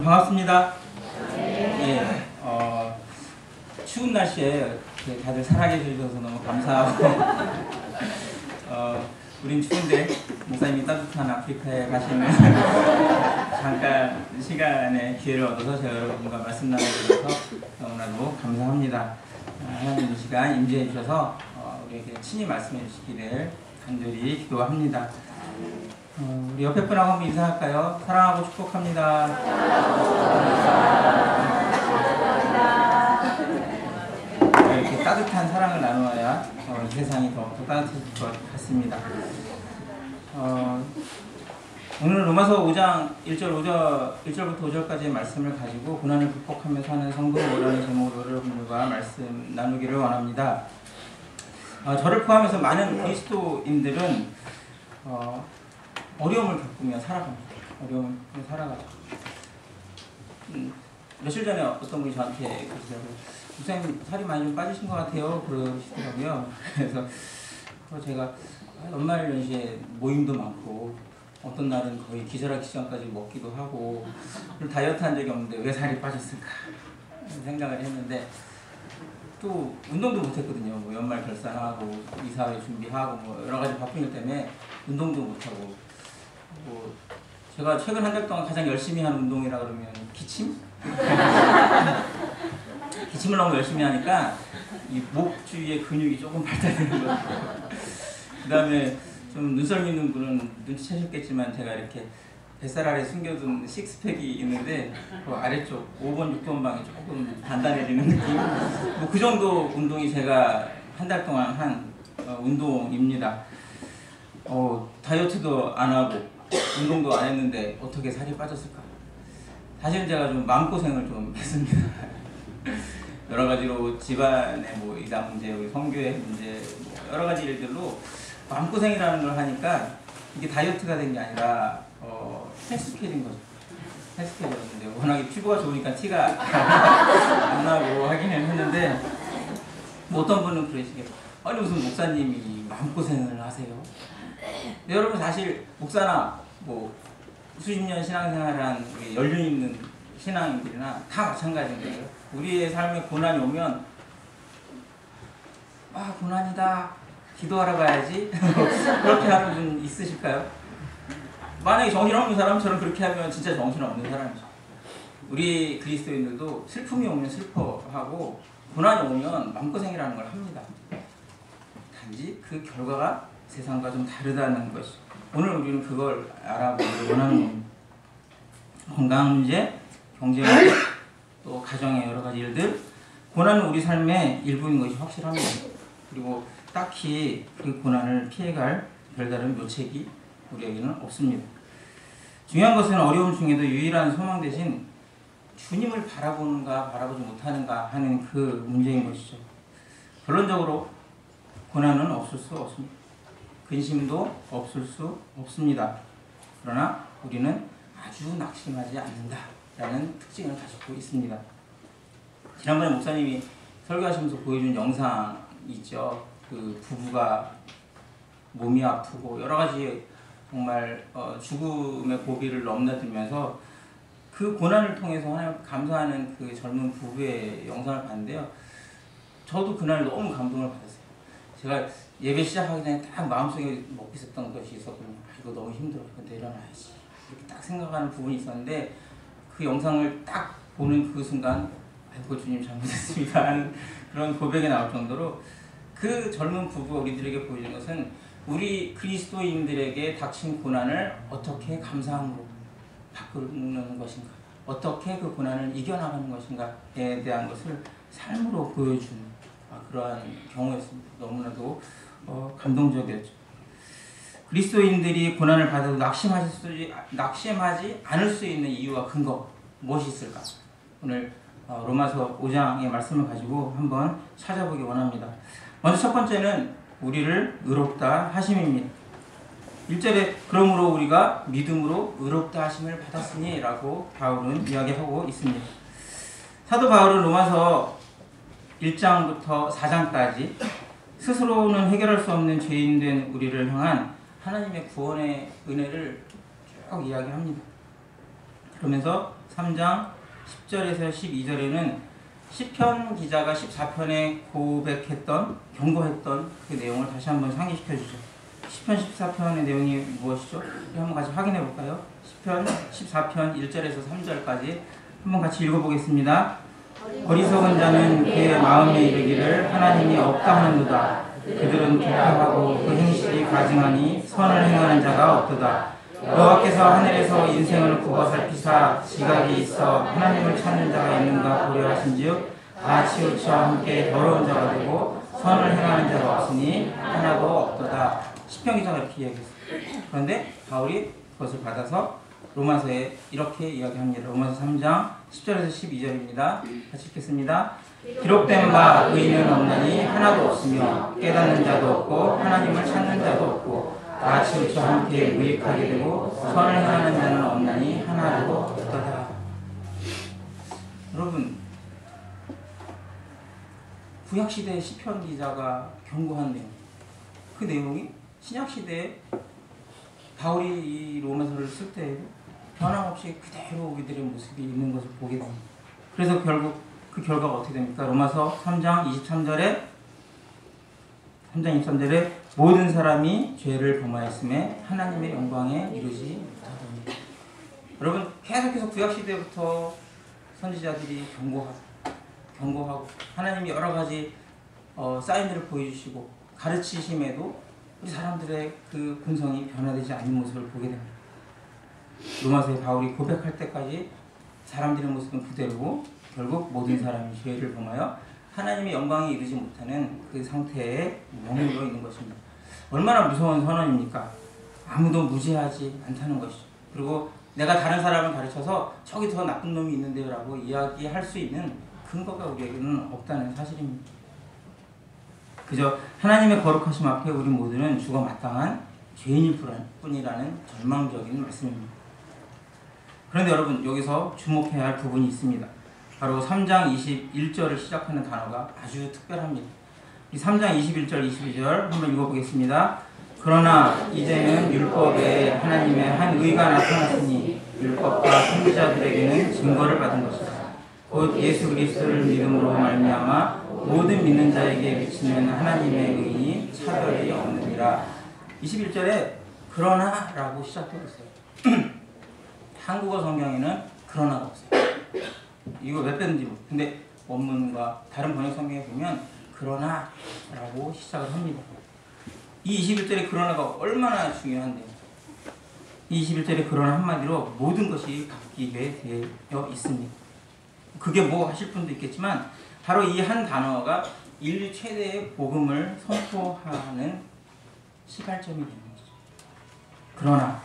반갑습니다. 예, 추운 날씨에 다들 사랑해 주셔서 너무 감사하고 우린 추운데 목사님이 따뜻한 아프리카에 가시는 잠깐 시간에 기회를 얻어서 제가 여러분과 말씀 나눠드려서 너무나도 감사합니다. 하나님 이 시간 임재해 주셔서 우리에게 친히 말씀해 주시기를 간절히 기도합니다. 우리 옆에 분하고 한번 인사할까요? 사랑하고 축복합니다. 이렇게 따뜻한 사랑을 나누어야 세상이 더 따뜻해질 것 같습니다. 오늘 로마서 5장 1절부터 5절까지의 말씀을 가지고 고난을 극복하며 사는 성도라는 제목으로 여러분들과 말씀 나누기를 원합니다. 저를 포함해서 많은 그리스도인들은 어려움을 겪으며 살아갑니다. 어려움을 겪으며 살아가죠. 며칠 전에 어떤 분이 저한테 그러시더라고요. 목사님 살이 많이 좀 빠지신 것 같아요. 그러시더라고요. 그래서 제가 연말 연시에 모임도 많고 어떤 날은 거의 기절하기 직전까지 먹기도 하고 다이어트 한 적이 없는데 왜 살이 빠졌을까 생각을 했는데 또 운동도 못했거든요. 뭐 연말 결산하고 이사회 준비하고 뭐 여러 가지 바쁜 일 때문에 운동도 못하고 뭐 제가 최근 한 달 동안 가장 열심히 한 운동이라 그러면 기침? 기침을 너무 열심히 하니까 이 목 주위의 근육이 조금 발달되는 것 같아요. 그 다음에 좀 눈썰 있는 분은 눈치채셨겠지만 제가 이렇게 뱃살 아래 숨겨둔 식스팩이 있는데 그 아래쪽 5번, 6번 방이 조금 단단해지는 느낌? 뭐 그 정도 운동이 제가 한 달 동안 한 운동입니다. 다이어트도 안 하고 운동도 안 했는데 어떻게 살이 빠졌을까? 사실은 제가 좀 마음고생을 좀 했습니다. 여러 가지로 집안의 뭐 이단 문제, 우리 성교의 문제, 뭐 여러 가지 일들로 마음고생이라는 걸 하니까 이게 다이어트가 된 게 아니라 헬스케어인 거죠. 헬스케어였는데 워낙에 피부가 좋으니까 티가 안 나고 하기는 했는데 뭐 어떤 분은 그러시겠죠. 아니 무슨 목사님이 마음고생을 하세요? 여러분 사실 목사나 뭐 수십 년 신앙생활한 우리 연륜 있는 신앙인들이나 다 마찬가지인 거예요. 우리의 삶에 고난이 오면 고난이다 기도하러 가야지 그렇게 하는 분 있으실까요? 만약에 정신없는 사람처럼 그렇게 하면 진짜 정신없는 사람이죠. 우리 그리스도인들도 슬픔이 오면 슬퍼하고 고난이 오면 마음고생이라는 걸 합니다. 단지 그 결과가 세상과 좀 다르다는 것이 오늘 우리는 그걸 알아보기를 원하는 겁니다. 건강 문제, 경제 문제, 또 가정의 여러 가지 일들 고난은 우리 삶의 일부인 것이 확실합니다. 그리고 딱히 그 고난을 피해갈 별다른 묘책이 우리에게는 없습니다. 중요한 것은 어려움 중에도 유일한 소망 대신 주님을 바라보는가 바라보지 못하는가 하는 그 문제인 것이죠. 결론적으로 고난은 없을 수 없습니다. 근심도 없을 수 없습니다. 그러나 우리는 아주 낙심하지 않는다라는 특징을 가지고 있습니다. 지난번에 목사님이 설교하시면서 보여준 영상이 있죠. 그 부부가 몸이 아프고 여러 가지 정말 죽음의 고비를 넘나들면서 그 고난을 통해서 하나님 감사하는 그 젊은 부부의 영상을 봤는데요. 저도 그날 너무 감동을 받았어요. 제가 예배 시작하기 전에 딱 마음속에 먹고 있었던 것이 있었거든요. 이거 너무 힘들어. 이거 내려놔야지. 이렇게 딱 생각하는 부분이 있었는데 그 영상을 딱 보는 그 순간 아이고 주님 잘못했습니다 하는 그런 고백이 나올 정도로 그 젊은 부부가 우리들에게 보여준 것은 우리 그리스도인들에게 닥친 고난을 어떻게 감사함으로 바꾸는 것인가, 어떻게 그 고난을 이겨나가는 것인가에 대한 것을 삶으로 보여주는 그러한 경우였습니다. 너무나도 감동적이었죠. 그리스도인들이 고난을 받아도 낙심하지 않을 수 있는 이유와 근거 무엇이 있을까? 오늘 로마서 5장의 말씀을 가지고 한번 찾아보기 원합니다. 먼저 첫 번째는 우리를 의롭다 하심입니다. 1절에 그러므로 우리가 믿음으로 의롭다 하심을 받았으니 라고 바울은 이야기하고 있습니다. 사도 바울은 로마서 1장부터 4장까지 스스로는 해결할 수 없는 죄인된 우리를 향한 하나님의 구원의 은혜를 쭉 이야기합니다. 그러면서 3장 10절에서 12절에는 시편 기자가 14편에 고백했던, 경고했던 그 내용을 다시 한번 상기시켜 주죠. 시편 14편의 내용이 무엇이죠? 한번 같이 확인해 볼까요? 시편 14편 1절에서 3절까지 한번 같이 읽어보겠습니다. 어리석은 자는 그의 마음에 이르기를 하나님이 없다 하는도다. 그들은 부패하고 그 행실이 가증하니 선을 행하는 자가 없도다. 여호와께서 하늘에서 인생을 굽어 살피사 지각이 있어 하나님을 찾는 자가 있는가 고려하신즉 다 치우쳐 함께 더러운 자가 되고 선을 행하는 자가 없으니 하나도 없도다. 시편 기자가 이렇게 이야기했어요. 그런데 바울이 그것을 받아서 로마서에 이렇게 이야기합니다. 로마서 3장 10절에서 12절입니다. 같이 읽겠습니다. 기록된 바 의인은 없나니 하나도 없으며 깨닫는 자도 없고 하나님을 찾는 자도 없고 다 치우쳐 함께 무익하게 되고 선을 행하는 자는 없나니 하나도 없도다. 여러분, 구약시대의 시편 기자가 경고한 내용, 그 내용이 신약시대에 바울이 이 로마서를 쓸 때 변함없이 그대로 우리들의 모습이 있는 것을 보게 됩니다. 그래서 결국 그 결과가 어떻게 됩니까? 로마서 3장 23절에 모든 사람이 죄를 범하였음에 하나님의 영광에 이르지 못하더니. 여러분, 계속해서 구약시대부터 선지자들이 경고하고 하나님이 여러 가지 사인들을 보여주시고 가르치심에도 우리 사람들의 그 본성이 변화되지 않는 모습을 보게 됩니다. 로마서에 바울이 고백할 때까지 사람들의 모습은 그대로고 결국 모든 사람이 죄를 범하여 하나님의 영광에 이르지 못하는 그 상태에 머물러 있는 것입니다. 얼마나 무서운 선언입니까? 아무도 무지하지 않다는 것이죠. 그리고 내가 다른 사람을 가르쳐서 저기 더 나쁜 놈이 있는데요 라고 이야기할 수 있는 근거가 우리에게는 없다는 사실입니다. 그저 하나님의 거룩하심 앞에 우리 모두는 죽어 마땅한 죄인일 뿐이라는 절망적인 말씀입니다. 그런데 여러분, 여기서 주목해야 할 부분이 있습니다. 바로 3장 21절을 시작하는 단어가 아주 특별합니다. 이 3장 21절, 22절 한번 읽어보겠습니다. 그러나 이제는 율법에 하나님의 한 의가 나타났으니 율법과 선지자들에게는 증거를 받은 것이다. 곧 예수 그리스도를 믿음으로 말미암아 모든 믿는 자에게 미치는 하나님의 의인이 차별이 없느니라. 21절에 그러나 라고 시작되어 있어요. 한국어 성경에는 그러나가 없어요. 이거 몇 배인지 모르겠어요. 근데 원문과 다른 번역 성경에 보면 그러나 라고 시작을 합니다. 이 21절의 그러나가 얼마나 중요한데요. 이 21절의 그러나 한마디로 모든 것이 바뀌게 되어 있습니다. 그게 뭐 하실 분도 있겠지만 바로 이 한 단어가 인류 최대의 복음을 선포하는 시발점이 되는 거죠. 그러나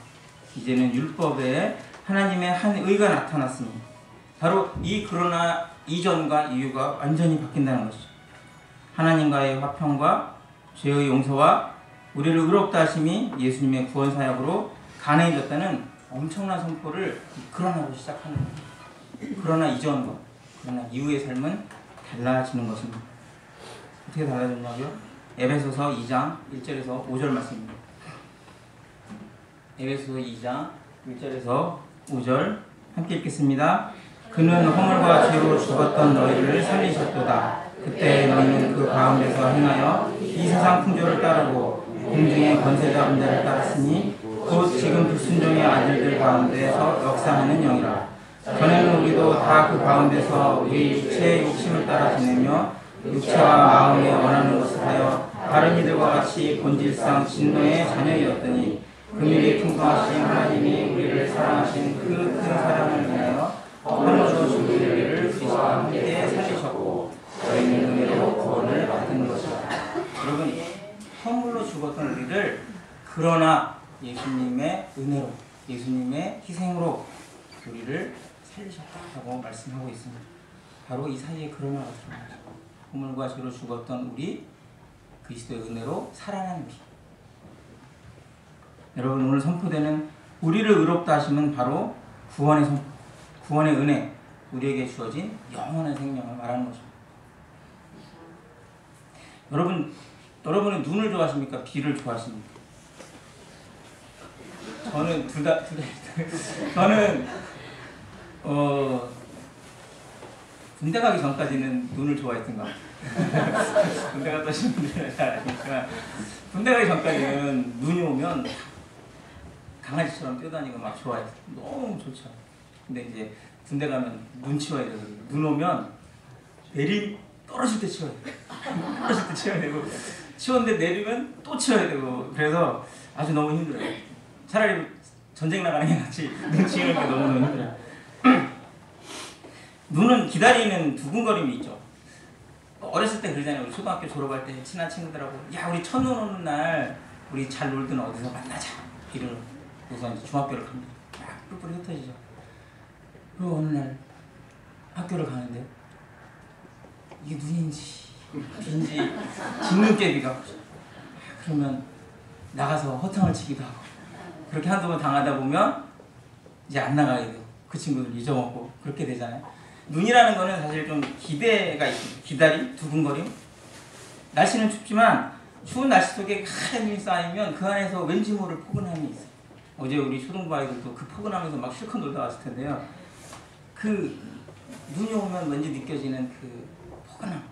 이제는 율법에 하나님의 한 의가 나타났으니, 바로 이 그러나 이전과 이유가 완전히 바뀐다는 것이죠. 하나님과의 화평과 죄의 용서와 우리를 의롭다 하심이 예수님의 구원 사역으로 가능해졌다는 엄청난 선포를 그러나로 시작하는 거예요. 그러나 이전과 그러나 이후의 삶은 달라지는 것입니다. 어떻게 달라졌냐고요? 에베소서 2장 1절에서 5절 말씀입니다. 에베소서 2장 1절에서 5절 함께 읽겠습니다. 그는 허물과 죄로 죽었던 너희를 살리셨도다. 그때 너희는 그 가운데서 행하여 이 세상 풍조를 따르고 공중의 권세 잡은 자를 따랐으니 곧 지금 불순종의 아들들 가운데서 역사하는 영이라. 전에는 우리도 다 그 가운데서 우리 육체의 욕심을 따라 지내며 육체와 마음에 원하는 것을 하여 다른 이들과 같이 본질상 진노의 자녀이었더니 금일이 풍성하신 하나님이 우리를 사랑하신 그 큰 사랑을 인하여 허물로 죽은 우리를 그리스도와 함께 살리셨고 저희는 은혜로 구원을 받은 것이다. 여러분, 허물로 죽었던 우리를 그러나 예수님의 은혜로, 예수님의 희생으로 우리를 살리셨다고 말씀하고 있습니다. 바로 이 사이에 그러나가 들어가죠. 허물과 죄로 죽었던 우리 그리스도의 은혜로 살아나는 길. 여러분, 오늘 선포되는 우리를 의롭다 하심은 바로 구원의 선포, 구원의 은혜, 우리에게 주어진 영원한 생명을 말하는 것입니다. 여러분은 눈을 좋아하십니까? 귀를 좋아하십니까? 저는 군대 가기 전까지는 눈을 좋아했던 것 같아요. 군대 갔다 오신 분들은 잘 아니까 군대 가기 전까지는 눈이 오면 강아지처럼 뛰어다니고 막 좋아했어요. 너무 좋죠. 근데 이제 군대 가면 눈 치워야 되거든요. 눈 오면 떨어질 때 치워야 돼요. 떨어질 때 치워야 되고 치웠는데 내리면 또 치워야 되고 그래서 아주 너무 힘들어요. 차라리 전쟁 나가는 게 낫지 눈 치우는 게 너무너무 힘들어요. 눈은 기다리는 두근거림이 있죠. 어렸을 때 그러잖아요. 우리 초등학교 졸업할 때 친한 친구들하고 야 우리 첫눈 오는 날 우리 잘 놀던 어디서 만나자 이러는 그래서 이제 중학교를 갑니다. 막 뿔뿔이 흩어지죠. 그리고 어느 날 학교를 가는데 이게 눈인지 비인지 진눈깨비가 그러면 나가서 허탕을 치기도 하고 그렇게 한두 번 당하다 보면 이제 안 나가게 되고 그 친구들 잊어먹고 그렇게 되잖아요. 눈이라는 거는 사실 좀 기대가 있습니다. 기다림, 두근거림. 날씨는 춥지만 추운 날씨 속에 하얀 눈이 쌓이면 그 안에서 왠지 모를 포근함이 있어요. 어제 우리 초등부 아이들도 그 포근함에서 막 실컷 놀다 왔을 텐데요. 그 눈이 오면 왠지 느껴지는 그 포근함,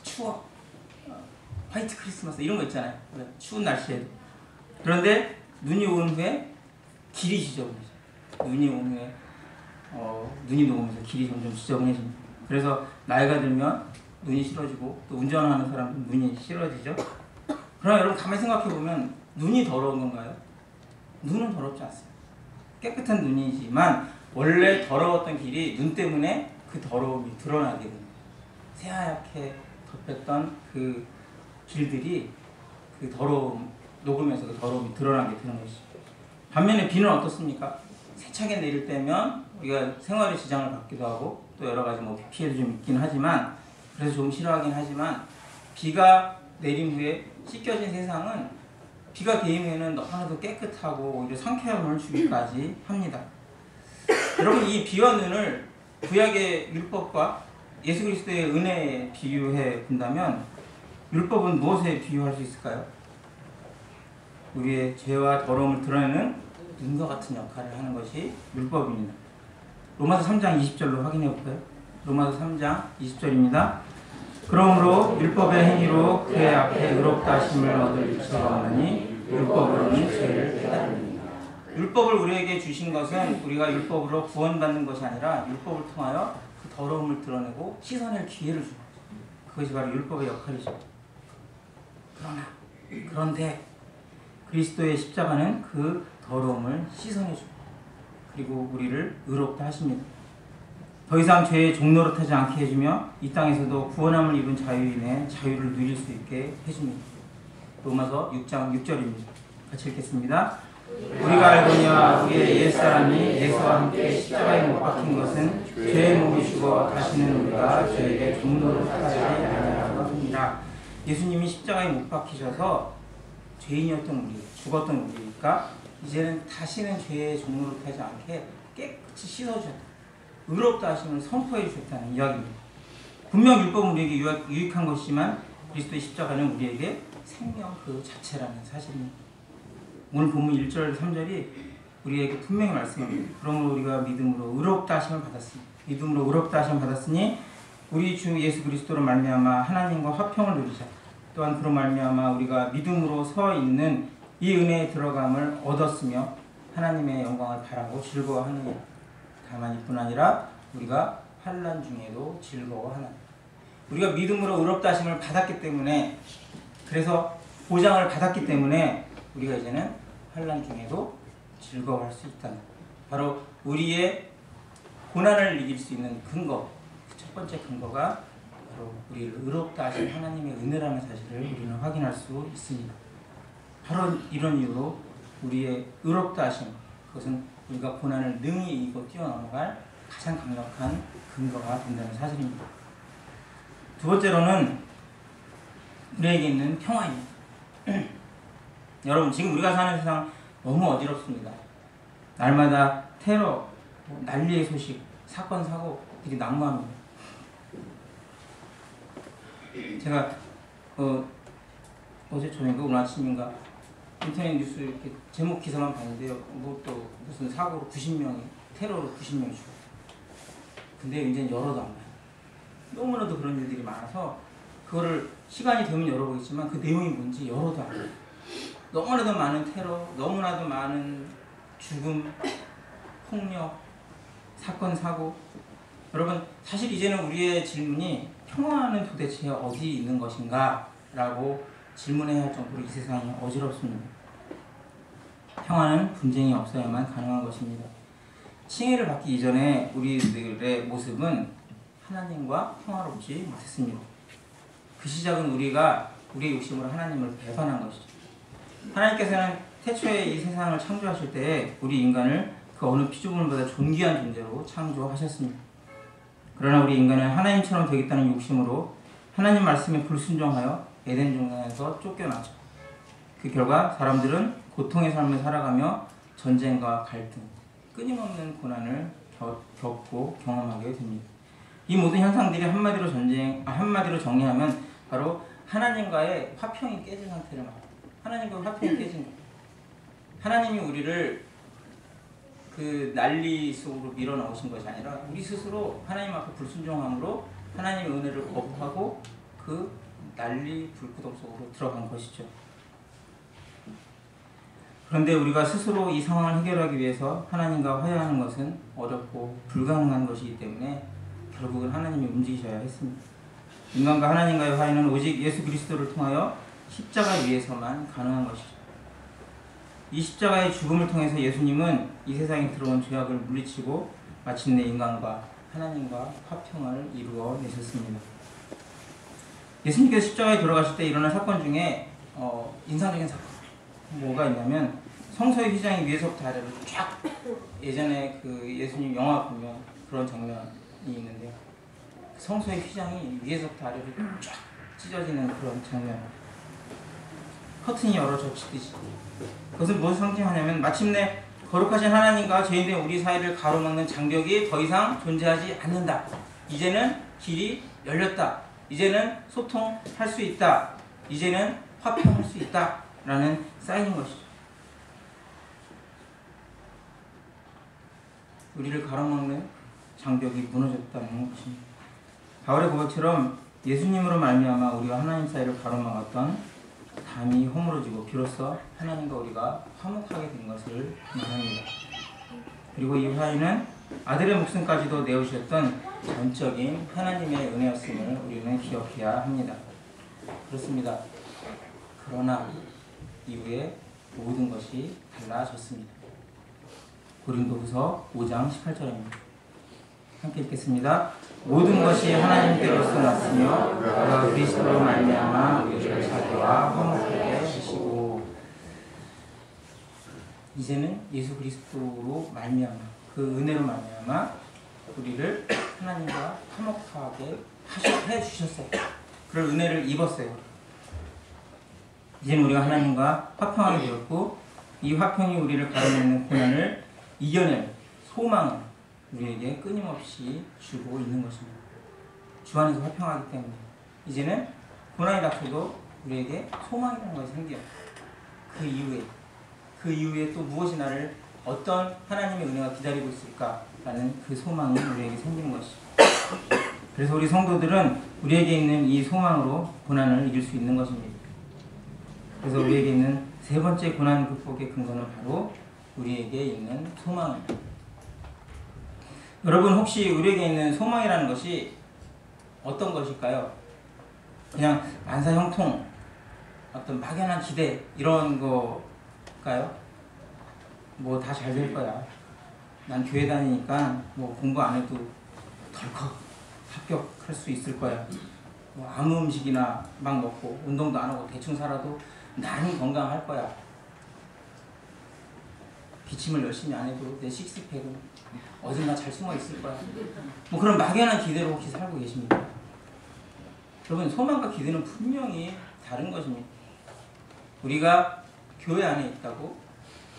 추억, 화이트 크리스마스 이런 거 있잖아요. 추운 날씨에도. 그런데 눈이 온 후에 길이 지저분해져요. 눈이 온 후에 눈이 녹으면서 길이 점점 지저분해집니다. 그래서 나이가 들면 눈이 싫어지고 또 운전하는 사람도 눈이 싫어지죠. 그러나 여러분 가만히 생각해보면 눈이 더러운 건가요? 눈은 더럽지 않습니다. 깨끗한 눈이지만 원래 더러웠던 길이 눈 때문에 그 더러움이 드러나게 됩니다. 새하얗게 덮였던 그 길들이 그 더러움, 녹으면서 그 더러움이 드러나게 되는 것이죠. 반면에 비는 어떻습니까? 세차게 내릴 때면 우리가 생활에 지장을 받기도 하고 또 여러 가지 뭐 피해도 좀 있긴 하지만 그래서 좀 싫어하긴 하지만 비가 내린 후에 씻겨진 세상은 비가 개임 후에는 너무나도 깨끗하고 오히려 상쾌함을 주기까지 합니다. 여러분 이 비와 눈을 구약의 율법과 예수 그리스도의 은혜에 비유해 본다면 율법은 무엇에 비유할 수 있을까요? 우리의 죄와 더러움을 드러내는 눈과 같은 역할을 하는 것이 율법입니다. 로마서 3장 20절로 확인해 볼까요? 로마서 3장 20절입니다. 그러므로 율법의 행위로 그의 앞에 의롭다 하심을 얻을 유치가 없느니 율법으로는 죄를 깨달으니라. 율법을 우리에게 주신 것은 우리가 율법으로 구원받는 것이 아니라 율법을 통하여 그 더러움을 드러내고 씻어낼 기회를 주는 거죠. 그것이 바로 율법의 역할이죠. 그런데 그리스도의 십자가는 그 더러움을 씻어내줍니다. 그리고 우리를 의롭다 하십니다. 더 이상 죄의 종노릇하지 않게 해주며 이 땅에서도 구원함을 입은 자유인의 자유를 누릴 수 있게 해줍니다. 로마서 6장 6절입니다. 같이 읽겠습니다. 우리가 알거니와 우리의 옛사람이 예수와 함께 십자가에 못 박힌 것은 죄의 몸이 죽어 다시는 우리가 죄에게 종노릇하지 아니하라고 합니다. 예수님이 십자가에 못 박히셔서 죄인이었던 우리, 죽었던 우리니까 이제는 다시는 죄의 종노릇하지 않게 깨끗이 씻어주셨다. 의롭다 하심을 선포해 주셨다는 이야기입니다. 분명 율법은 우리에게 유익한 것이지만 그리스도의 십자가는 우리에게 생명 그 자체라는 사실입니다. 오늘 본문 1절 3절이 우리에게 분명히 말씀합니다. 그러므로 우리가 믿음으로 의롭다 하심을 받았습니다. 믿음으로 의롭다 하심을 받았으니 우리 주 예수 그리스도로 말미암아 하나님과 화평을 누리자. 또한 그로 말미암아 우리가 믿음으로 서 있는 이 은혜에 들어감을 얻었으며 하나님의 영광을 바라고 즐거워하느니라. 다만 이뿐 아니라 우리가 환난 중에도 즐거워하나. 우리가 믿음으로 의롭다 하심을 받았기 때문에 그래서 보장을 받았기 때문에 우리가 이제는 환난 중에도 즐거워할 수 있다는 바로 우리의 고난을 이길 수 있는 근거 첫 번째 근거가 바로 우리를 의롭다 하신 하나님의 은혜라는 사실을 우리는 확인할 수 있습니다. 바로 이런 이유로 우리의 의롭다 하심 그것은 우리가 고난을 능히 이기고 뛰어넘어갈 가장 강력한 근거가 된다는 사실입니다. 두 번째로는 우리에게 있는 평화입니다. 여러분 지금 우리가 사는 세상 너무 어지럽습니다. 날마다 테러, 난리의 소식, 사건, 사고들이 난무합니다. 제가 어제 저녁인가 오늘 아침인가 인터넷 뉴스 이렇게 제목 기사만 봤는데요. 뭐 또 무슨 사고로 90명이 테러로 90명이 죽었어요. 근데 이제 열어도 안 봐요. 너무나도 그런 일들이 많아서 그거를 시간이 되면 열어보겠지만 그 내용이 뭔지 열어도 안 봐요. 너무나도 많은 테러, 너무나도 많은 죽음, 폭력, 사건, 사고. 여러분, 사실 이제는 우리의 질문이 평화는 도대체 어디 있는 것인가? 라고 질문해야 할 정도로 이 세상이 어지럽습니다. 평화는 분쟁이 없어야만 가능한 것입니다. 칭의를 받기 이전에 우리들의 모습은 하나님과 평화롭지 못했습니다. 그 시작은 우리가 우리의 욕심으로 하나님을 배반한 것이죠. 하나님께서는 태초에 이 세상을 창조하실 때에 우리 인간을 그 어느 피조물보다 존귀한 존재로 창조하셨습니다. 그러나 우리 인간은 하나님처럼 되겠다는 욕심으로 하나님 말씀에 불순종하여 에덴 동산에서 쫓겨나죠. 그 결과 사람들은 고통의 삶을 살아가며 전쟁과 갈등, 끊임없는 고난을 겪고 경험하게 됩니다. 이 모든 현상들이 한마디로 정리하면 바로 하나님과의 화평이 깨진 상태를 말합니다. 하나님과의 화평이 깨진 거예요. 하나님이 우리를 그 난리 속으로 밀어 넣으신 것이 아니라 우리 스스로 하나님 앞에 불순종함으로 하나님의 은혜를 거부하고 그 난리 불구덩 속으로 들어간 것이죠. 그런데 우리가 스스로 이 상황을 해결하기 위해서 하나님과 화해하는 것은 어렵고 불가능한 것이기 때문에 결국은 하나님이 움직이셔야 했습니다. 인간과 하나님과의 화해는 오직 예수 그리스도를 통하여 십자가 위에서만 가능한 것이죠. 이 십자가의 죽음을 통해서 예수님은 이 세상에 들어온 죄악을 물리치고 마침내 인간과 하나님과 화평을 이루어 내셨습니다. 예수님께서 십자가에 돌아가실 때 일어난 사건 중에 인상적인 사건 뭐가 있냐면 성소의 휘장이 위에서부터 아래로 쫙, 예전에 그 예수님 영화 보면 그런 장면이 있는데요. 성소의 휘장이 위에서부터 아래로 쫙 찢어지는 그런 장면. 커튼이 열어 젖히듯이. 그것은 무엇을 상징하냐면 마침내 거룩하신 하나님과 죄인된 우리 사이를 가로막는 장벽이 더 이상 존재하지 않는다. 이제는 길이 열렸다. 이제는 소통할 수 있다. 이제는 화평할 수 있다. 라는 사인인 것이죠. 우리를 가로막는 장벽이 무너졌다는 것입니다. 바울의 고백처럼 예수님으로 말미암아 우리와 하나님 사이를 가로막았던 담이 허물어지고 비로소 하나님과 우리가 화목하게 된 것을 말합니다. 그리고 이 화해는 아들의 목숨까지도 내어주셨던 전적인 하나님의 은혜였음을 우리는 기억해야 합니다. 그렇습니다. 그러나 이후에 모든 것이 달라졌습니다. 고린도후서 5장 18절입니다. 함께 읽겠습니다. 모든 것이 하나님께로서 났으며 그가 그리스도로 말미암아 우리를 자기와 화목하게 하시고, 이제는 예수 그리스도로 말미암아 그 은혜로 말미암아 우리를 하나님과 화목하게 해주셨어요. 그런 은혜를 입었어요. 이제는 우리가 하나님과 화평하게 되었고, 이 화평이 우리를 가로막는 고난을 이겨낼 소망을 우리에게 끊임없이 주고 있는 것입니다. 주 안에서 화평하기 때문에 이제는 고난이 닥쳐도 우리에게 소망이라는 것이 생겨요. 그 이후에 또 무엇이 나를 어떤 하나님의 은혜가 기다리고 있을까라는 그 소망이 우리에게 생기는 것이죠. 그래서 우리 성도들은 우리에게 있는 이 소망으로 고난을 이길 수 있는 것입니다. 그래서 우리에게 있는 세 번째 고난 극복의 근거는 바로 우리에게 있는 소망입니다. 여러분, 혹시 우리에게 있는 소망이라는 것이 어떤 것일까요? 그냥 만사형통, 어떤 막연한 기대 이런 거일까요? 뭐 다 잘 될 거야. 난 교회 다니니까 뭐 공부 안 해도 덜컥 합격할 수 있을 거야. 뭐 아무 음식이나 막 먹고 운동도 안 하고 대충 살아도 나는 건강할 거야. 기침을 열심히 안 해도 내 식스팩은 어딘가 잘 숨어 있을 거야. 뭐 그런 막연한 기대로 혹시 살고 계십니까? 여러분, 소망과 기대는 분명히 다른 것입니다. 우리가 교회 안에 있다고,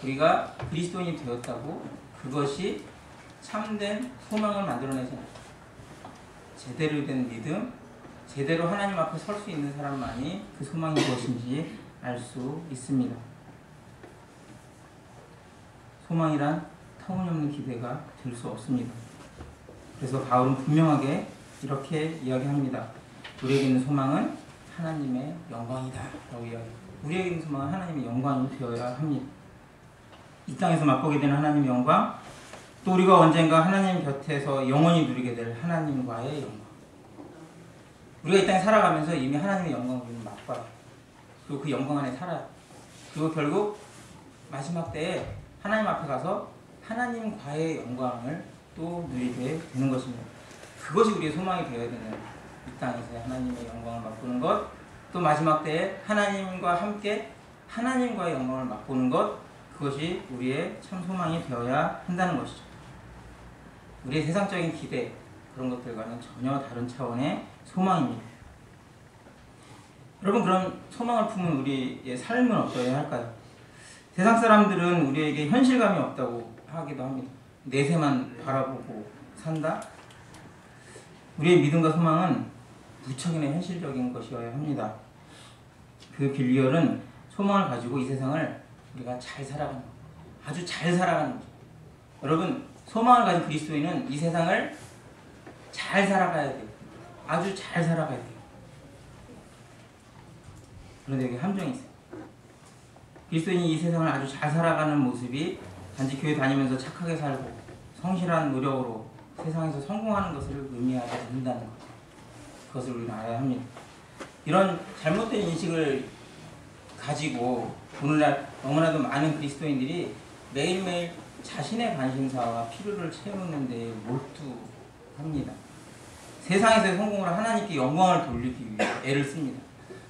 우리가 그리스도인이 되었다고 그것이 참된 소망을 만들어내지 않아요. 제대로 된 믿음, 제대로 하나님 앞에 설 수 있는 사람만이 그 소망이 무엇인지 알 수 있습니다. 소망이란 터무니없는 기대가 될 수 없습니다. 그래서 바울은 분명하게 이렇게 이야기합니다. 우리에게 있는 소망은 하나님의 영광이다 라고 이야기합니다. 우리에게 있는 소망은 하나님의 영광이 되어야 합니다. 이 땅에서 맛보게 되는 하나님의 영광, 또 우리가 언젠가 하나님 곁에서 영원히 누리게 될 하나님과의 영광. 우리가 이 땅에 살아가면서 이미 하나님의 영광을 우리는 맛봐요. 그리고 그 영광 안에 살아요. 그리고 결국 마지막 때에 하나님 앞에 가서 하나님과의 영광을 또 누리게 되는 것입니다. 그것이 우리의 소망이 되어야 되는, 이 땅에서 하나님의 영광을 맛보는 것, 또 마지막 때에 하나님과 함께 하나님과의 영광을 맛보는 것, 그것이 우리의 참 소망이 되어야 한다는 것이죠. 우리의 세상적인 기대, 그런 것들과는 전혀 다른 차원의 소망입니다. 여러분, 그런 소망을 품은 우리의 삶은 어떠해야 할까요? 세상 사람들은 우리에게 현실감이 없다고 하기도 합니다. 내세만 바라보고 산다? 우리의 믿음과 소망은 무척이나 현실적인 것이어야 합니다. 그 비결은 소망을 가지고 이 세상을 우리가 잘 살아가는 것, 아주 잘 살아가는 거죠. 여러분, 소망을 가진 그리스도인은 이 세상을 잘 살아가야 돼요. 아주 잘 살아가야 돼요. 그런데 여기 함정이 있어요. 그리스도인이 이 세상을 아주 잘 살아가는 모습이 단지 교회 다니면서 착하게 살고 성실한 노력으로 세상에서 성공하는 것을 의미하지 않는다는 것. 그것을 우리는 알아야 합니다. 이런 잘못된 인식을 가지고 오늘날 너무나도 많은 그리스도인들이 매일매일 자신의 관심사와 필요를 채우는 데 몰두합니다. 세상에서의 성공을 하나님께 영광을 돌리기 위해 애를 씁니다.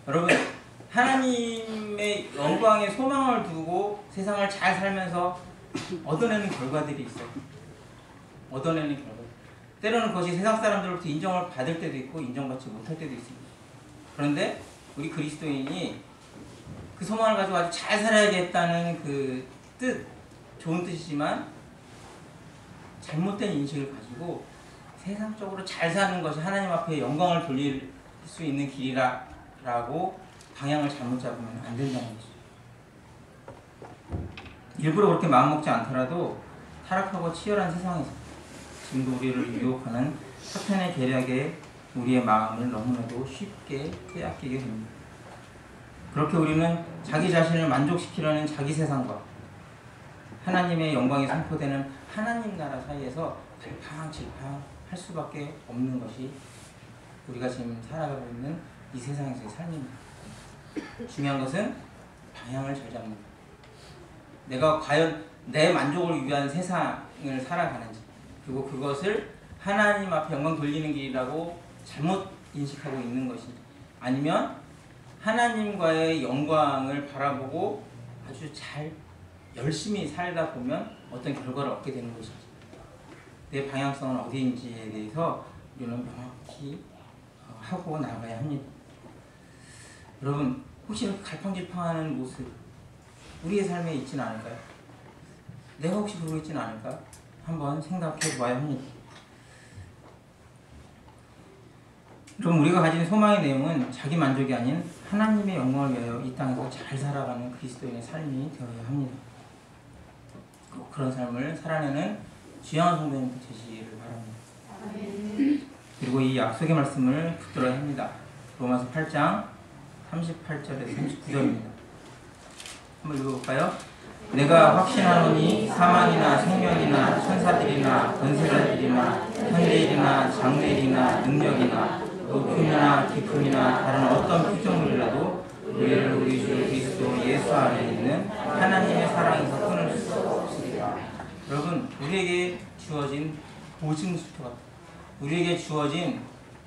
여러분, 하나님의 영광에 소망을 두고 세상을 잘 살면서 얻어내는 결과들이 있어요. 얻어내는 결과. 때로는 그것이 세상 사람들로부터 인정을 받을 때도 있고 인정받지 못할 때도 있습니다. 그런데 우리 그리스도인이 그 소망을 가지고 아주 잘 살아야겠다는 그 뜻, 좋은 뜻이지만 잘못된 인식을 가지고 세상적으로 잘 사는 것이 하나님 앞에 영광을 돌릴 수 있는 길이라고 방향을 잘못 잡으면 안 된다는 거죠. 일부러 그렇게 마음먹지 않더라도 타락하고 치열한 세상에서 지금도 우리를 유혹하는 사탄의 계략에 우리의 마음을 너무나도 쉽게 빼앗기게 됩니다. 그렇게 우리는 자기 자신을 만족시키려는 자기 세상과 하나님의 영광이 선포되는 하나님 나라 사이에서 갈팡질팡 할 수밖에 없는 것이 우리가 지금 살아가고 있는 이 세상에서의 삶입니다. 중요한 것은 방향을 잘 잡는 것. 내가 과연 내 만족을 위한 세상을 살아가는지, 그리고 그것을 하나님 앞에 영광 돌리는 길이라고 잘못 인식하고 있는 것인지, 아니면 하나님과의 영광을 바라보고 아주 잘 열심히 살다 보면 어떤 결과를 얻게 되는 것인지, 내 방향성은 어디인지에 대해서 우리는 명확히 하고 나가야 합니다. 여러분, 혹시 이렇게 갈팡질팡하는 모습 우리의 삶에 있지는 않을까요? 내가 혹시 그러고 있지는 않을까? 한번 생각해 보아야 합니다. 그럼 우리가 가진 소망의 내용은 자기 만족이 아닌 하나님의 영광을 위하여 이 땅에서 잘 살아가는 그리스도인의 삶이 되어야 합니다. 꼭 그런 삶을 살아내는 주양한 성도님께 되시기를 바랍니다. 그리고 이 약속의 말씀을 붙들어야 합니다. 로마서 8장 38절에서 39절입니다. 한번 읽어볼까요? 내가 확신하노니 사망이나 생명이나 천사들이나 권세자들이나 현대일이나 장래일이나 능력이나 높음이나 깊음이나 다른 어떤 피조물이라도 우리를 우리 주 그리스도 예수 안에 있는 하나님의 사랑에서 끊을 수 없으리라. 여러분, 우리에게 주어진 보증수표 같은, 우리에게 주어진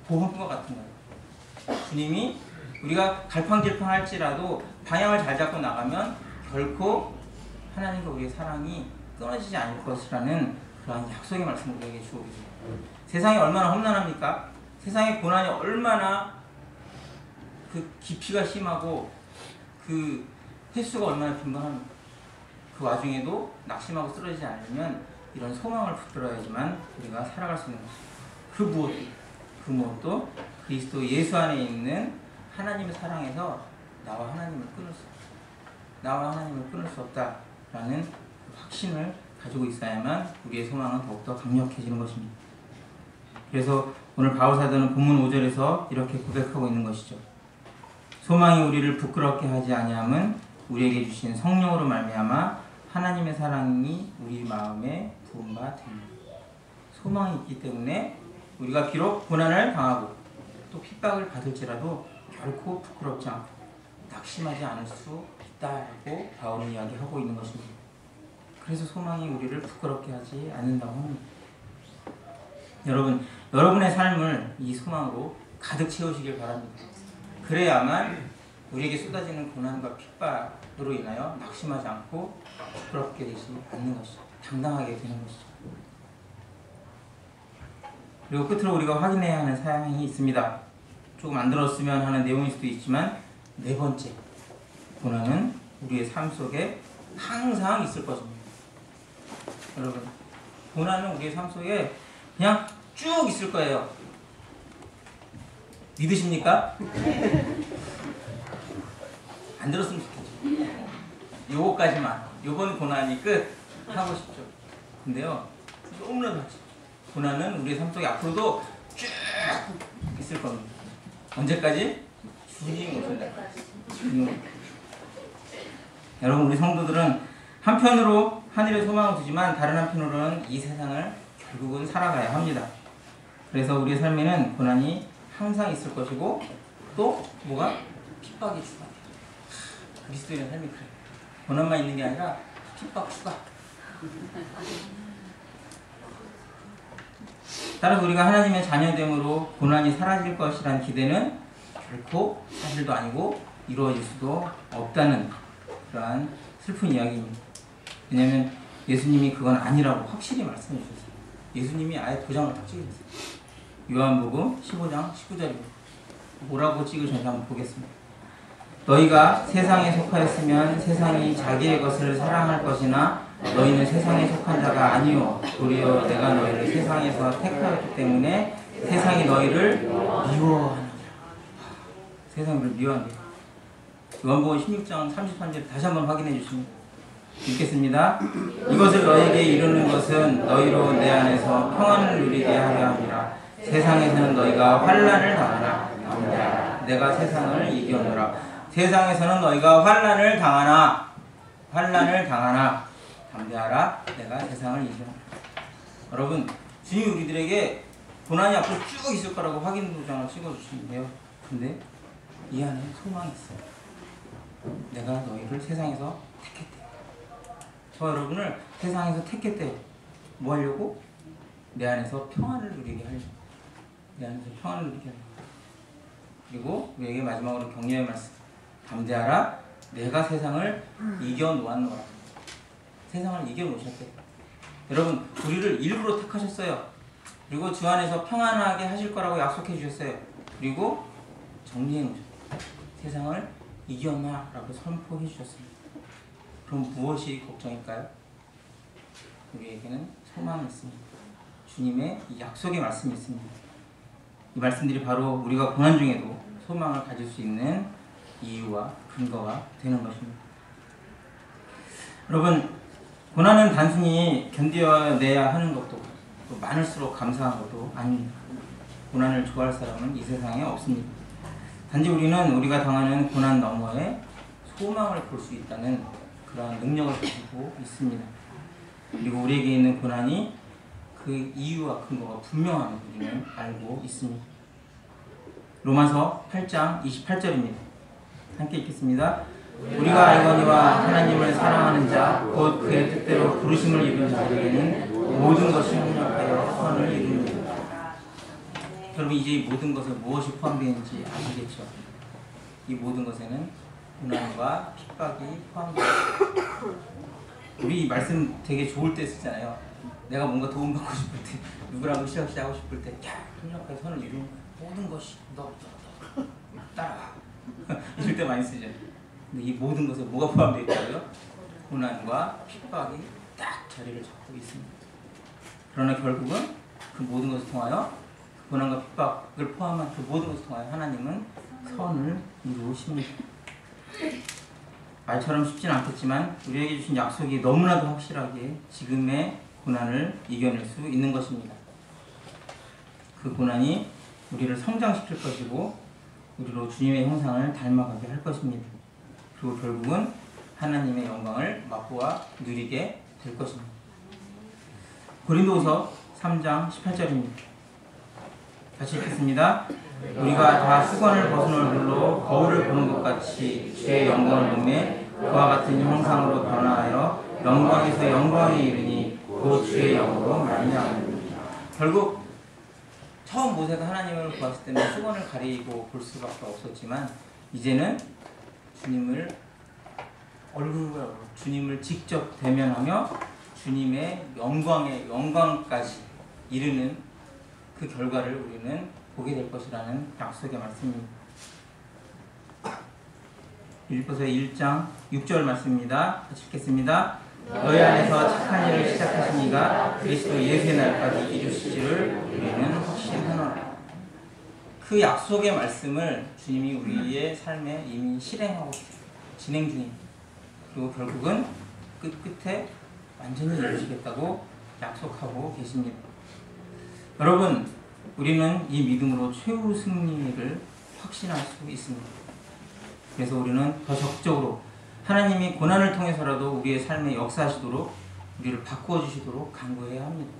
보험과 같은 거예요. 주님이 우리가 갈팡질팡할지라도 방향을 잘 잡고 나가면 결코 하나님과 우리의 사랑이 끊어지지 않을 것이라는 그러한 약속의 말씀을 우리에게 주고 계십니다. 세상이 얼마나 험난합니까? 세상의 고난이 얼마나 그 깊이가 심하고 그 횟수가 얼마나 빈번합니까? 그 와중에도 낙심하고 쓰러지지 않으면 이런 소망을 붙들어야지만 우리가 살아갈 수 있는 것입니다. 그 무엇도 그리스도 예수 안에 있는 하나님의 사랑에서 나와 하나님을 끊을 수 없다라는 확신을 가지고 있어야만 우리의 소망은 더욱더 강력해지는 것입니다. 그래서 오늘 바울사도는 본문 5절에서 이렇게 고백하고 있는 것이죠. 소망이 우리를 부끄럽게 하지 아니함은 우리에게 주신 성령으로 말미암아 하나님의 사랑이 우리 마음에 부은 바 됩니다. 소망이 있기 때문에 우리가 비록 고난을 당하고 또 핍박을 받을지라도 결코 부끄럽지 않고 낙심하지 않을 수 있다라고 바울은 이야기하고 있는 것입니다. 그래서 소망이 우리를 부끄럽게 하지 않는다고 합니다. 여러분의 삶을 이 소망으로 가득 채우시길 바랍니다. 그래야만 우리에게 쏟아지는 고난과 핍박으로 인하여 낙심하지 않고 부끄럽게 되지 않는 것이죠. 당당하게 되는 것이죠. 그리고 끝으로 우리가 확인해야 하는 사항이 있습니다. 조금 안 들었으면 하는 내용일 수도 있지만, 네 번째, 고난은 우리의 삶 속에 항상 있을 것입니다. 여러분, 고난은 우리의 삶 속에 그냥 쭉 있을 거예요. 믿으십니까? 안 들었으면 좋겠죠. 요거까지만, 요번 고난이 끝 하고 싶죠. 근데요, 너무나도 하죠. 고난은 우리의 삶 속에 앞으로도 쭉 있을 겁니다. 언제까지? 주님 오실 때까지. 여러분, 우리 성도들은 한편으로 하늘에 소망을 두지만 다른 한편으로는 이 세상을 결국은 살아가야 합니다. 그래서 우리의 삶에는 고난이 항상 있을 것이고, 또 뭐가? 핍박이 추가돼요. 그리스도인의 삶이 그래요. 고난만 있는 게 아니라 핍박 추가. 따라서 우리가 하나님의 자녀됨으로 고난이 사라질 것이라는 기대는 결코 사실도 아니고 이루어질 수도 없다는 그러한 슬픈 이야기입니다. 왜냐하면 예수님이 그건 아니라고 확실히 말씀해 주셨어요. 예수님이 아예 도장을 딱 찍으셨어요. 요한복음 15장 19절입니다. 뭐라고 찍으셨는지 한번 보겠습니다. 너희가 세상에 속하였으면 세상이 자기의 것을 사랑할 것이나 너희는 세상에 속한 자가 아니요 도리어 내가 너희를 세상에서 택하였기 때문에 세상이 너희를 미워하느니라. 세상을 미워한대요. 요한복음 16장 33절 다시 한번 확인해 주시면 읽겠습니다. 이것을 너희에게 이루는 것은 너희로 내 안에서 평안을 누리게 하려 함이라. 세상에서는 너희가 환난을 당하나 내가 세상을 이겨노라. 세상에서는 너희가 환난을 당하나 담대하라. 내가 세상을 이겨노라. 여러분, 주님이 우리들에게 고난이 앞으로 쭉 있을 거라고 확인 도장을 찍어주시는데요. 근데 이 안에 소망이 있어요. 내가 너희를 세상에서 택했대. 저 여러분을 세상에서 택했대. 뭐 하려고? 내 안에서 평안을 누리게 하려고. 내 안에서 평안을 누리게 하려고. 그리고 우리에게 마지막으로 격려의 말씀. 담대하라. 내가 세상을 이겨놓았노라. 세상을 이겨놓으셨대. 여러분, 우리를 일부러 택하셨어요. 그리고 주 안에서 평안하게 하실 거라고 약속해 주셨어요. 그리고 정리해 놓으셨어요. 세상을 이겨놔라고 선포해 주셨습니다. 그럼 무엇이 걱정일까요? 우리에게는 소망이 있습니다. 주님의 이 약속의 말씀이 있습니다. 이 말씀들이 바로 우리가 고난 중에도 소망을 가질 수 있는 이유와 근거가 되는 것입니다. 여러분, 고난은 단순히 견뎌내야 하는 것도 또 많을수록 감사한 것도 아닙니다. 고난을 좋아할 사람은 이 세상에 없습니다. 단지 우리는 우리가 당하는 고난 너머에 소망을 볼 수 있다는 그러한 능력을 가지고 있습니다. 그리고 우리에게 있는 고난이 그 이유와 근거가 분명함을 우리는 알고 있습니다. 로마서 8장 28절입니다. 함께 읽겠습니다. 우리가 알거니와 하나님을 사랑하는 자 곧 그의 뜻대로 부르심을 입은 자들에게는 모든 것이 협력하여 선을 이룹니다. 여러분, 이제 이 모든 것에 무엇이 포함되어 있는지 아시겠죠? 이 모든 것에는 고난과 핍박이 포함되어 있습니다. 우리 이 말씀 되게 좋을 때 쓰잖아요. 내가 뭔가 도움받고 싶을 때, 누구랑 으쌰으쌰 하고 싶을 때, 야, 협력하여 선을 이루는 모든 것이 너 따라와. 이럴 때 많이 쓰죠. 근데 이 모든 것에 뭐가 포함되어 있다고요? 고난과 핍박이 딱 자리를 잡고 있습니다. 그러나 결국은 그 모든 것을 통하여 고난과 핍박을 포함한 그 모든 것을 통하여 하나님은 선을 이루십니다. 말처럼 쉽진 않겠지만 우리에게 주신 약속이 너무나도 확실하게 지금의 고난을 이겨낼 수 있는 것입니다. 그 고난이 우리를 성장시킬 것이고 우리로 주님의 형상을 닮아가게 할 것입니다. 그리고 결국은 하나님의 영광을 맛보아 누리게 될 것입니다. 고린도후서 3장 18절입니다. 같이 읽겠습니다. 우리가 다 수건을 벗은 얼굴로 거울을 보는 것 같이 주의 영광을 보매 그와 같은 형상으로 변화하여 영광에서 영광에 이르니 곧 주의 영으로 말미암으리라. 결국 처음 모세가 하나님을 보았을 때는 수건을 가리고 볼 수밖에 없었지만 이제는 주님을 얼굴로 주님을 직접 대면하며 주님의 영광까지 이르는 그 결과를 우리는 보게 될 것이라는 약속의 말씀입니다. 빌립보서 1장 6절 말씀입니다. 같이 읽겠습니다. 너희 안에서 착한 일을 시작하신 이가 그리스도 예수의 날까지 이루시기를 우리는 확신하노라. 그 약속의 말씀을 주님이 우리의 삶에 이미 실행하고 진행 중입니다. 그리고 결국은 끝에 완전히 이루시겠다고 약속하고 계십니다. 여러분, 우리는 이 믿음으로 최후 승리를 확신할 수 있습니다. 그래서 우리는 더 적극적으로 하나님이 고난을 통해서라도 우리의 삶에 역사하시도록 우리를 바꾸어 주시도록 간구해야 합니다.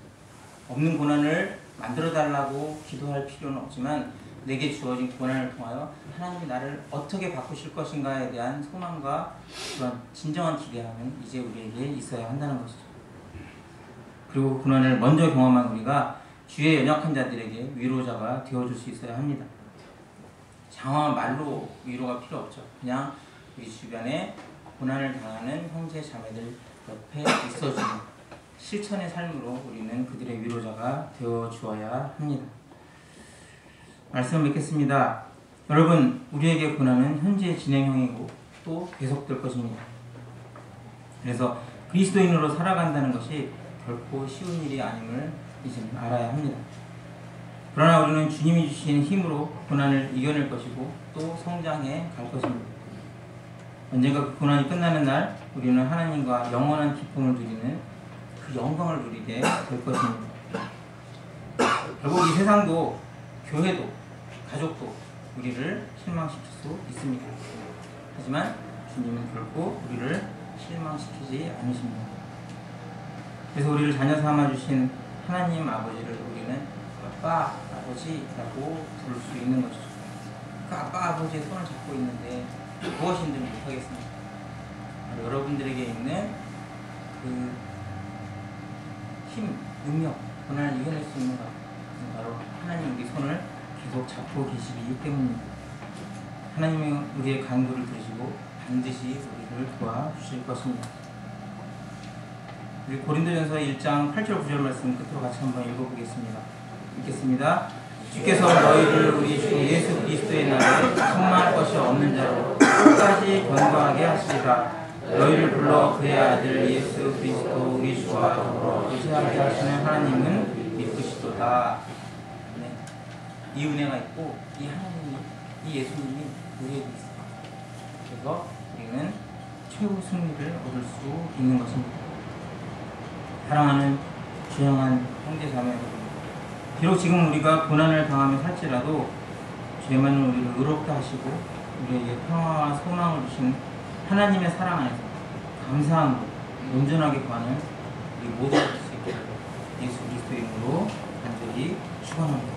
없는 고난을 만들어 달라고 기도할 필요는 없지만 내게 주어진 고난을 통하여 하나님이 나를 어떻게 바꾸실 것인가에 대한 소망과 그런 진정한 기대함은 이제 우리에게 있어야 한다는 것이죠. 그리고 고난을 먼저 경험한 우리가 주의 연약한 자들에게 위로자가 되어줄 수 있어야 합니다. 장황한 말로 위로가 필요 없죠. 그냥 우리 주변에 고난을 당하는 형제 자매들 옆에 있어주는 실천의 삶으로 우리는 그들의 위로자가 되어 주어야 합니다. 말씀을 맺겠습니다. 여러분, 우리에게 고난은 현재 진행형이고 또 계속될 것입니다. 그래서 그리스도인으로 살아간다는 것이 결코 쉬운 일이 아님을 이제 알아야 합니다. 그러나 우리는 주님이 주신 힘으로 고난을 이겨낼 것이고 또 성장해 갈 것입니다. 언젠가 그 고난이 끝나는 날 우리는 하나님과 영원한 기쁨을 누리는 그 영광을 누리게 될 것입니다. 결국 이 세상도 교회도 가족도 우리를 실망시킬 수 있습니다. 하지만 주님은 결코 우리를 실망시키지 않으십니다. 그래서 우리를 자녀 삼아주신 하나님 아버지를 우리는 아빠, 아버지라고 부를 수 있는 것이죠. 그 아빠, 아버지의 손을 잡고 있는데 무엇인지 못하겠습니다. 여러분들에게 있는 그 힘, 능력, 고난을 이겨낼 수 있는 것, 바로 하나님 우리 손을 계속 잡고 계시기 때문입니다. 하나님은 우리의 간구를 들으시고 반드시 우리를 도와주실 것입니다. 우리 고린도전서 1장 8절 9절 말씀 끝으로 같이 한번 읽어보겠습니다. 읽겠습니다. 주께서 너희를 우리 주 예수 그리스도의 날에 천만할 것이 없는 자로 끝까지 견고하게 하시리라. 너희를 불러 그의 아들 예수 그리스도 우리 주와 더불어 의지하게 하시는 하나님은 믿으시도다. 네. 이 은혜가 있고 이 하나님이, 이 예수님이 우리에게 있습니다. 그래서 우리는 최후 승리를 얻을 수 있는 것입니다. 사랑하는 주영한 형제자매 여러분, 비록 지금 우리가 고난을 당하며 살지라도 죄만은 우리를 의롭게 하시고 우리에게 평화와 소망을 주신 하나님의 사랑 안에서 감사함으로 온전하게 구하는 우리 모두가 될 수 있게 예수 그리스도의 이름으로 간절히 축원합니다.